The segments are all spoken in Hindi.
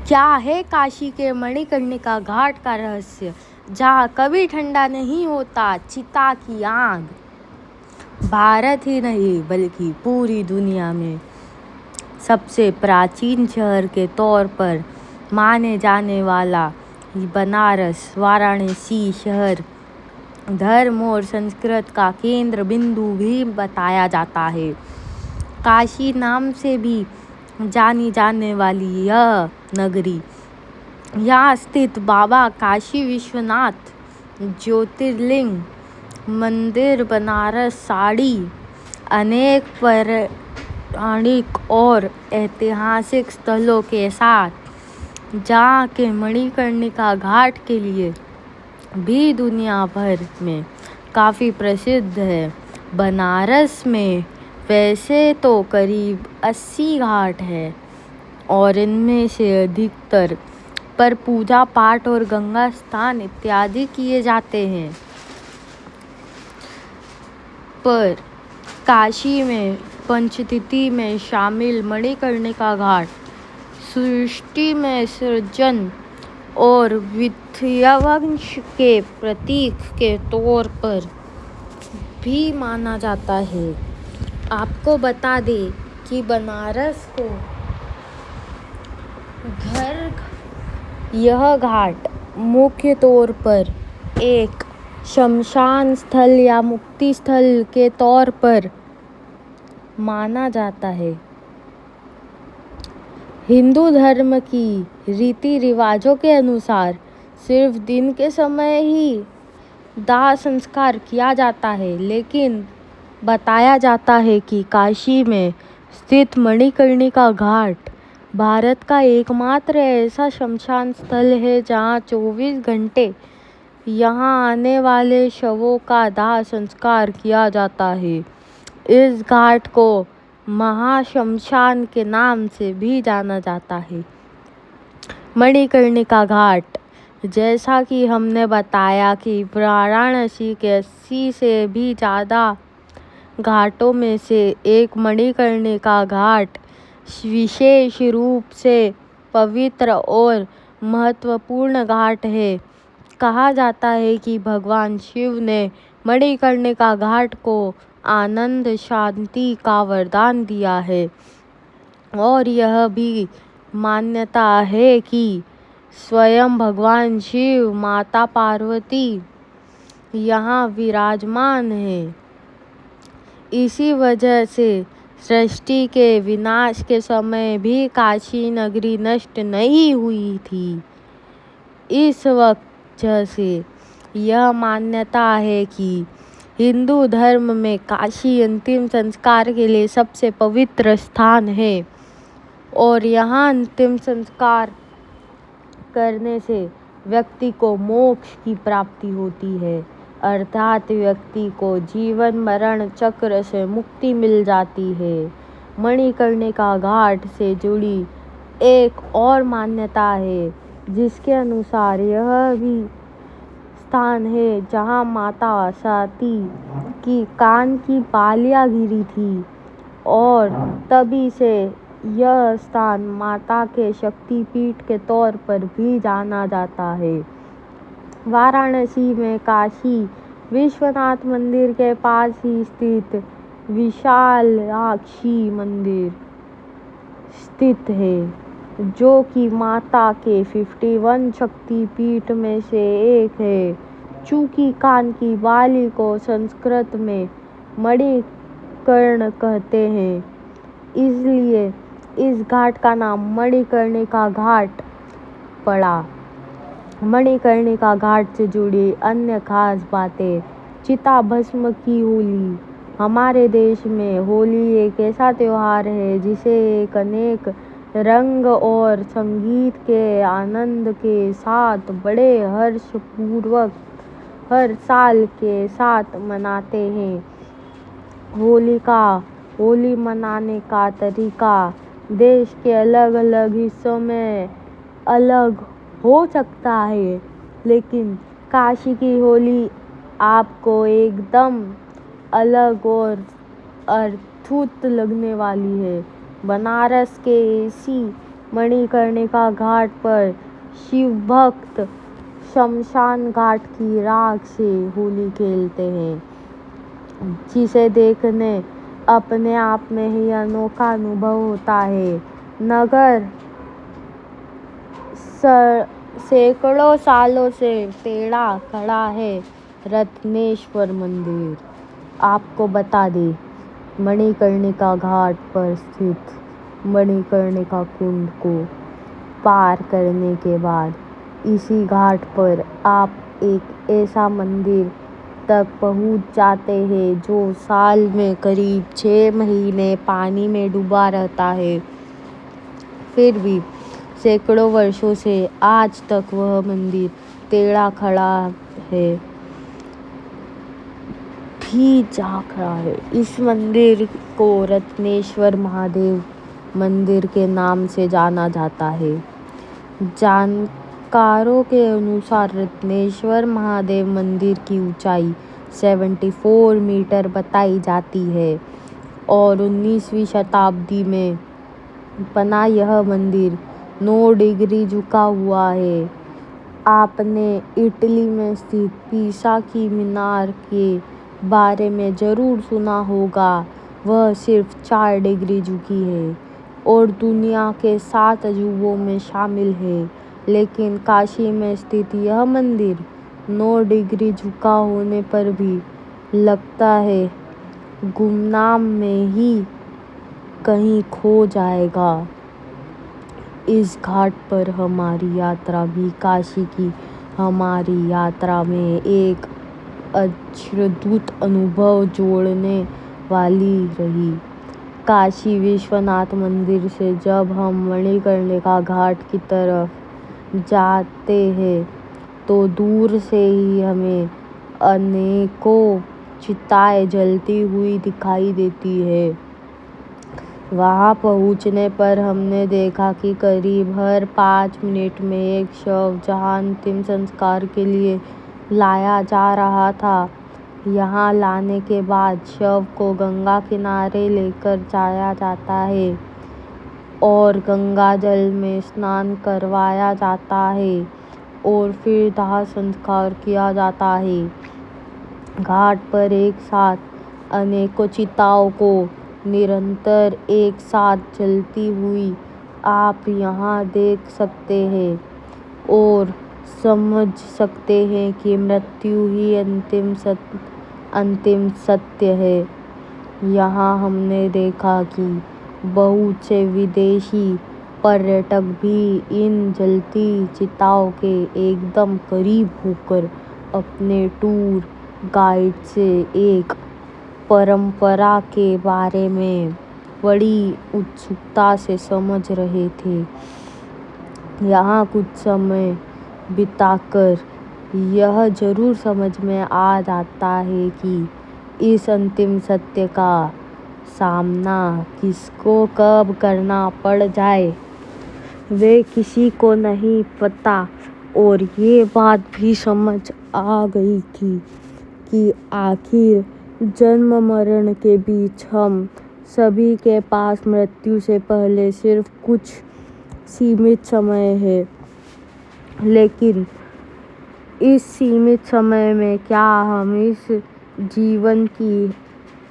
क्या है काशी के मणिकर्णिका घाट का रहस्य, जहाँ कभी ठंडा नहीं होता चिता की आग। भारत ही नहीं बल्कि पूरी दुनिया में सबसे प्राचीन शहर के तौर पर माने जाने वाला बनारस वाराणसी शहर धर्म और संस्कृत का केंद्र बिंदु भी बताया जाता है। काशी नाम से भी जानी जाने वाली यह नगरी, यहाँ स्थित बाबा काशी विश्वनाथ ज्योतिर्लिंग मंदिर, बनारस साड़ी, अनेक पौराणिक और ऐतिहासिक स्थलों के साथ, जहाँ के मणिकर्णिका घाट के लिए भी दुनिया भर में काफ़ी प्रसिद्ध है। बनारस में वैसे तो करीब 80 घाट है और इनमें से अधिकतर पर पूजा पाठ और गंगा स्नान इत्यादि किए जाते हैं। पर काशी में पंचतीर्थी में शामिल मणिकर्णिका घाट सृष्टि में सृजन और विंध्यवंश के प्रतीक के तौर पर भी माना जाता है। आपको बता दें कि बनारस को यह घाट मुख्य तौर पर एक शमशान स्थल या मुक्ति स्थल के तौर पर माना जाता है। हिंदू धर्म की रीति रिवाजों के अनुसार सिर्फ दिन के समय ही दाह संस्कार किया जाता है, लेकिन बताया जाता है कि काशी में स्थित मणिकर्णिका घाट भारत का एकमात्र ऐसा शमशान स्थल है जहां 24 घंटे यहां आने वाले शवों का दाह संस्कार किया जाता है। इस घाट को महाशमशान के नाम से भी जाना जाता है। मणिकर्णिका घाट, जैसा कि हमने बताया कि वाराणसी के 80 से भी ज़्यादा घाटों में से एक मणिकर्णिका घाट विशेष रूप से पवित्र और महत्वपूर्ण घाट है। कहा जाता है कि भगवान शिव ने मणिकर्णिका घाट को आनंद शांति का वरदान दिया है और यह भी मान्यता है कि स्वयं भगवान शिव, माता पार्वती यहाँ विराजमान है। इसी वजह से सृष्टि के विनाश के समय भी काशी नगरी नष्ट नहीं हुई थी। इस वजह से यह मान्यता है कि हिंदू धर्म में काशी अंतिम संस्कार के लिए सबसे पवित्र स्थान है और यहाँ अंतिम संस्कार करने से व्यक्ति को मोक्ष की प्राप्ति होती है, अर्थात व्यक्ति को जीवन मरण चक्र से मुक्ति मिल जाती है। मणिकर्णिका घाट से जुड़ी एक और मान्यता है, जिसके अनुसार यह भी स्थान है जहाँ माता सती की कान की बालियाँ गिरी थी और तभी से यह स्थान माता के शक्तिपीठ के तौर पर भी जाना जाता है। वाराणसी में काशी विश्वनाथ मंदिर के पास ही स्थित विशालाक्षी मंदिर स्थित है, जो कि माता के 51 शक्तिपीठ में से एक है। चूंकि कान की बाली को संस्कृत में मणिकर्ण कहते हैं, इसलिए इस घाट का नाम मणिकर्णिका घाट पड़ा। मणिकर्णिका घाट से जुड़ी अन्य खास बातें। चिता भस्म की होली। हमारे देश में होली एक ऐसा त्योहार है जिसे एक अनेक रंग और संगीत के आनंद के साथ बड़े हर्षपूर्वक हर साल के साथ मनाते हैं। होली मनाने का तरीका देश के अलग अलग हिस्सों में अलग हो सकता है, लेकिन काशी की होली आपको एकदम अलग और अद्भुत लगने वाली है। बनारस के इसी मणिकर्णिका घाट पर शिव भक्त शमशान घाट की राख से होली खेलते हैं, जिसे देखने अपने आप में ही अनोखा अनुभव होता है। नगर सैकड़ों सालों से टेढ़ा खड़ा है रत्नेश्वर मंदिर। आपको बता दें, मणिकर्णिका घाट पर स्थित मणिकर्णिका कुंड को पार करने के बाद इसी घाट पर आप एक ऐसा मंदिर तक पहुंच जाते हैं जो साल में करीब 6 महीने पानी में डूबा रहता है। फिर भी सैकड़ों वर्षों से आज तक वह मंदिर टेढ़ा खड़ा है भी जाग रहा है। इस मंदिर को रत्नेश्वर महादेव मंदिर के नाम से जाना जाता है। जानकारों के अनुसार रत्नेश्वर महादेव मंदिर की ऊंचाई 74 मीटर बताई जाती है और 19वीं शताब्दी में बना यह मंदिर 9 डिग्री झुका हुआ है। आपने इटली में स्थित पीसा की मीनार के बारे में ज़रूर सुना होगा। वह सिर्फ 4 डिग्री झुकी है और दुनिया के 7 अजूबों में शामिल है। लेकिन काशी में स्थित यह मंदिर 9 डिग्री झुका होने पर भी लगता है गुमनाम में ही कहीं खो जाएगा। इस घाट पर हमारी यात्रा भी काशी की हमारी यात्रा में एक अद्भुत अनुभव जोड़ने वाली रही। काशी विश्वनाथ मंदिर से जब हम मणिकर्णिका घाट की तरफ जाते हैं तो दूर से ही हमें अनेकों चिताएं जलती हुई दिखाई देती है। वहां पहुंचने पर हमने देखा कि करीब हर 5 मिनट में एक शव जहां अंतिम संस्कार के लिए लाया जा रहा था। यहाँ लाने के बाद शव को गंगा किनारे लेकर जाया जाता है और गंगा जल में स्नान करवाया जाता है और फिर दाह संस्कार किया जाता है। घाट पर एक साथ अनेकों चिताओं को निरंतर एक साथ जलती हुई आप यहाँ देख सकते हैं और समझ सकते हैं कि मृत्यु ही अंतिम सत्य है। यहाँ हमने देखा कि बहुत से विदेशी पर्यटक भी इन जलती चिताओं के एकदम करीब होकर अपने टूर गाइड से एक परंपरा के बारे में बड़ी उत्सुकता से समझ रहे थे। यहाँ कुछ समय बिताकर यह जरूर समझ में आ जाता है कि इस अंतिम सत्य का सामना किसको कब करना पड़ जाए वे किसी को नहीं पता। और ये बात भी समझ आ गई थी कि आखिर जन्म मरण के बीच हम सभी के पास मृत्यु से पहले सिर्फ कुछ सीमित समय है। लेकिन इस सीमित समय में क्या हम इस जीवन की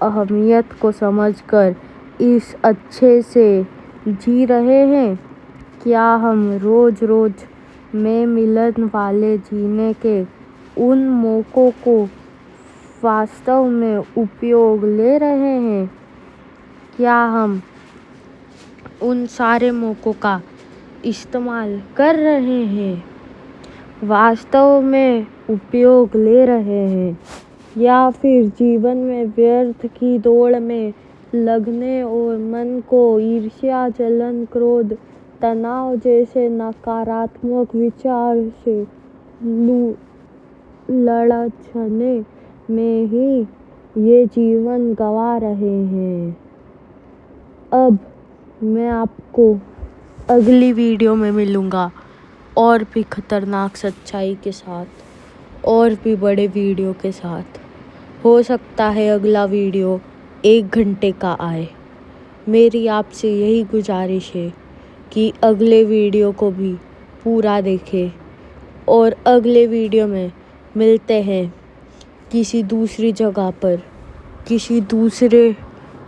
अहमियत को समझकर इस अच्छे से जी रहे हैं? क्या हम रोज रोज में मिलन वाले जीने के उन मौकों को वास्तव में उपयोग ले रहे हैं? क्या हम उन सारे मौकों का इस्तेमाल कर रहे हैं, वास्तव में उपयोग ले रहे हैं, या फिर जीवन में व्यर्थ की दौड़ में लगने और मन को ईर्ष्या, जलन, क्रोध, तनाव जैसे नकारात्मक विचार से लड़ने में ही ये जीवन गंवा रहे हैं? अब मैं आपको अगली वीडियो में मिलूँगा और भी खतरनाक सच्चाई के साथ और भी बड़े वीडियो के साथ। हो सकता है अगला वीडियो 1 घंटे का आए। मेरी आपसे यही गुजारिश है कि अगले वीडियो को भी पूरा देखें और अगले वीडियो में मिलते हैं किसी दूसरी जगह पर, किसी दूसरे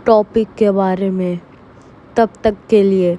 टॉपिक के बारे में। तब तक के लिए